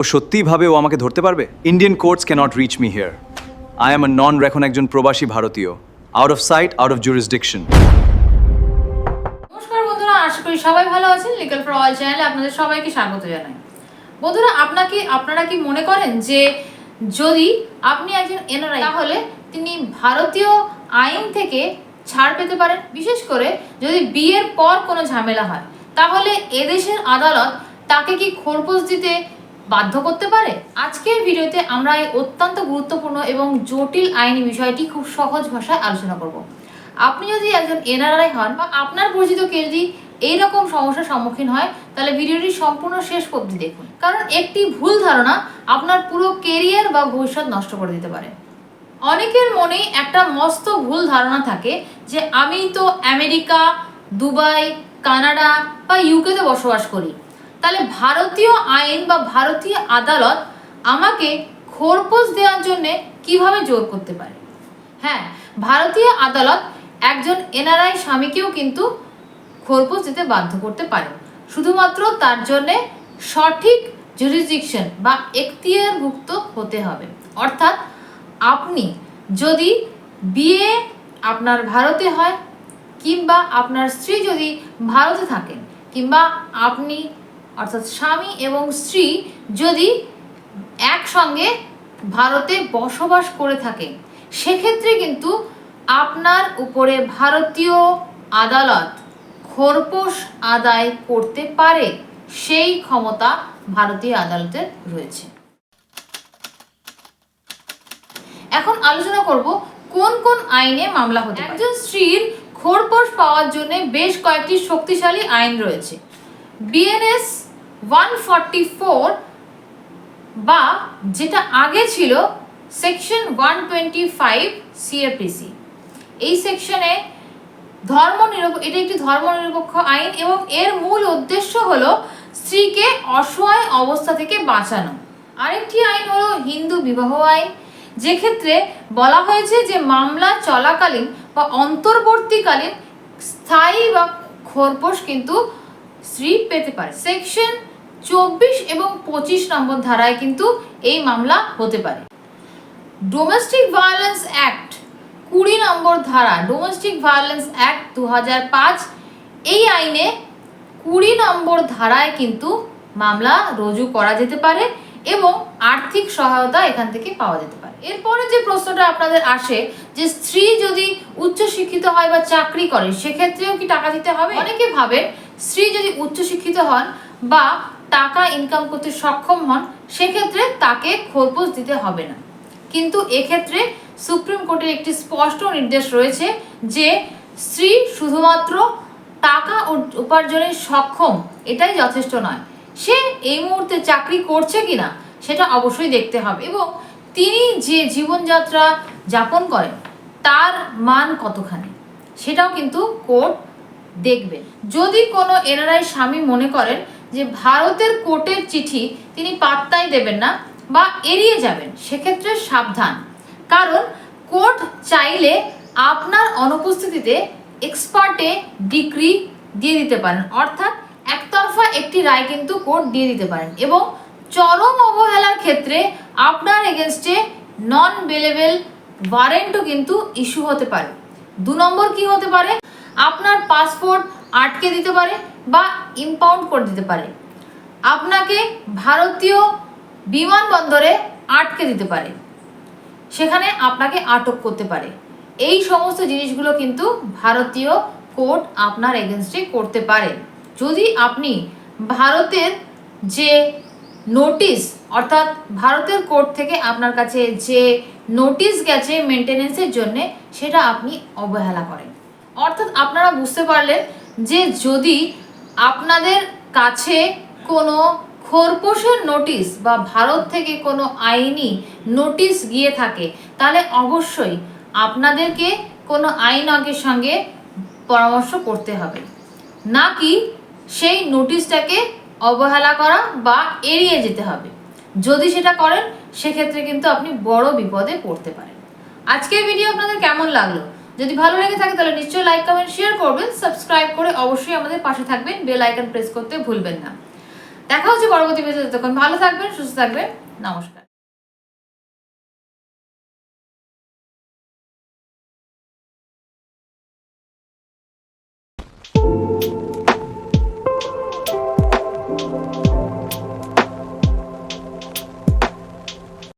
সত্যিই ভাবে ও আমাকে ধরতে পারবে? Indian courts cannot reach me here. I am এখন একজন প্রবাসী ভারতীয়, out of sight, out of jurisdiction. নমস্কার বন্ধুরা, আশা করি সবাই ভালো আছেন। লিগাল ফর অল চ্যানেলে আপনাদের সবাইকে স্বাগত জানাই। বন্ধুরা, আপনারা কি মনে করেন যে যদি আপনি একজন এনআরআই তাহলে তিনি ভারতীয় আইন থেকে ছাড় পেতে পারেন? বিশেষ করে যদি বিয়ের পর কোনো ঝামেলা হয়, তাহলে এদেশের আদালত তাকে কি খোরপোশ দিতে বাধ্য করতে পারে? আজকের ভিডিওতে আমরা এই অত্যন্ত গুরুত্বপূর্ণ এবং জটিল আইনি বিষয়টি খুব সহজ ভাষায় আলোচনা করব। আপনি যদি একজন এনআরআই হন বা আপনার পরিচিত কেউ যদি এইরকম সমস্যার সম্মুখীন হয়, তাহলে ভিডিওটি সম্পূর্ণ শেষ পর্যন্ত দেখুন, কারণ একটি ভুল ধারণা আপনার পুরো কেরিয়ার বা ভবিষ্যৎ নষ্ট করে দিতে পারে। অনেকের মনেই একটা মস্ত ভুল ধারণা থাকে যে আমি তো আমেরিকা, দুবাই, কানাডা বা ইউকেতে বসবাস করি, তাহলে ভারতীয় আইন বা ভারতীয় আদালত আমাকে খোরপোশ দেওয়ার জন্য কিভাবে জোর করতে পারে। হ্যাঁ, ভারতীয় আদালত একজন এনআরআই স্বামীকেও কিন্তু খোরপোশ দিতে বাধ্য করতে পারে, শুধুমাত্র তার জন্যে সঠিক জুরিসডিকশন বা এখতিয়ারভুক্ত হতে হবে। অর্থাৎ আপনি যদি বিয়ে আপনার ভারতে হয়, কিংবা আপনার স্ত্রী যদি ভারতে থাকেন, কিংবা আপনি অর্থাৎ স্বামী এবং স্ত্রী যদি একসঙ্গে ভারতে বসবাস করে থাকেন, সেক্ষেত্রে কিন্তু আপনার উপরে ভারতীয় আদালত খোরপোশ আদায় করতে পারে। সেই ক্ষমতা ভারতীয় আদালতের রয়েছে। এখন আলোচনা করব কোন কোন আইনে মামলা হতে পারে। একজন স্ত্রীর খোরপোশ পাওয়ার জন্য বেশ কয়েকটি শক্তিশালী আইন রয়েছে। বিএনএস 144 বা যেটা আগে ছিল সেকশন 125 সিএপিসি। এই সেকশনে এটা একটি ধর্মনিরপেক্ষ আইন এবং এর মূল উদ্দেশ্য হলো স্ত্রীকে অসহায় অবস্থা থেকে বাঁচানো। আরেকটি আইন হলো হিন্দু বিবাহ আইন, যেক্ষেত্রে বলা হয়েছে যে মামলা চলাকালীন বা অন্তর্বর্তীকালীন স্থায়ী বা খোরপোশ কিন্তু স্ত্রী পেতে পারে। সেকশন 24 এবং 25 নম্বর ধারায় কিন্তু এই মামলা হতে পারে। ডোমেস্টিক ভায়োলেন্স অ্যাক্ট 20 নম্বর ধারা, ডোমেস্টিক ভায়োলেন্স অ্যাক্ট 2005, এই আইনে 20 নম্বর ধারায় কিন্তু মামলা রুজু করা যেতে পারে এবং আর্থিক সহায়তা এখান থেকে পাওয়া যেতে পারে। এরপরে যে প্রশ্নটা আপনাদের আসে যে স্ত্রী যদি উচ্চশিক্ষিত হয় বা চাকরি করে, সেক্ষেত্রেও কি টাকা দিতে হবে? অনেকে ভাবেন স্ত্রী যদি উচ্চশিক্ষিত হন বা টাকা ইনকাম করতে সক্ষম হন, সেক্ষেত্রে তাকে খোরপোশ দিতে হবে না। কিন্তু এক্ষেত্রে সুপ্রিম কোর্টের একটি স্পষ্ট নির্দেশ রয়েছে যে স্ত্রী শুধুমাত্র টাকা উপার্জনের সক্ষম এটাই যথেষ্ট নয়, সে এই মুহূর্তে চাকরি করছে কিনা সেটা অবশ্যই দেখতে হবে এবং তিনি যে জীবনযাত্রা যাপন করেন তার মান কতখানি সেটাও কিন্তু কোর্ট দেখবে। যদি কোনো এনআরআই স্বামী মনে করেন যে ভারতের কোর্টের চিঠি তিনি পাত্তাই দেবেন না বা এড়িয়ে যাবেন, সেক্ষেত্রে সাবধান, কারণ কোর্ট চাইলে আপনার অনুপস্থিতিতে এক্সপার্টে ডিক্রি দিয়ে দিতে পারেন, অর্থাৎ একতরফা একটি রায় কিন্তু কোর্ট দিয়ে দিতে পারেন এবং চরম অবহেলার ক্ষেত্রে আপনার এগেনস্টে নন বেলেবল ওয়ারেন্টও কিন্তু ইস্যু হতে পারে। 2 নম্বর কি হতে পারে, আপনার পাসপোর্ট আটকে দিতে পারে বা ইম্পাউন্ড করে দিতে পারে, আপনাকে ভারতীয় বিমানবন্দরে আটকে দিতে পারে, সেখানে আপনাকে আটক করতে পারে। এই সমস্ত জিনিসগুলো কিন্তু ভারতীয় কোর্ট আপনার এগেনস্টে করতে পারে। যদি আপনি ভারতের যে নোটিশ, অর্থাৎ ভারতের কোর্ট থেকে আপনার কাছে যে নোটিশ গেছে মেনটেনেন্সের জন্য, সেটা আপনি অবহেলা করেন। অর্থাৎ আপনারা বুঝতে পারলেন যে যদি আপনাদের কাছে কোনো খোরপোশের নোটিশ বা ভারত থেকে কোনো আইনি নোটিশ গিয়ে থাকে, তাহলে অবশ্যই আপনাদেরকে কোনো আইনজ্ঞের সঙ্গে পরামর্শ করতে হবে, নাকি সেই নোটিশটাকে অবহেলা করা বা এড়িয়ে যেতে হবে। যদি সেটা করেন, সেক্ষেত্রে কিন্তু আপনি বড় বিপদে পড়তে পারেন। আজকের ভিডিও আপনাদের কেমন লাগলো? যদি ভালো লেগে থাকে তাহলে নিশ্চয়ই লাইক, কমেন্ট, শেয়ার করবেন। সাবস্ক্রাইব করে অবশ্যই আমাদের পাশে থাকবেন, বেল আইকন প্রেস করতে ভুলবেন না। দেখা হচ্ছে পরবর্তী ভিডিওতে। তখন ভালো থাকবেন, সুস্থ থাকবেন। নমস্কার।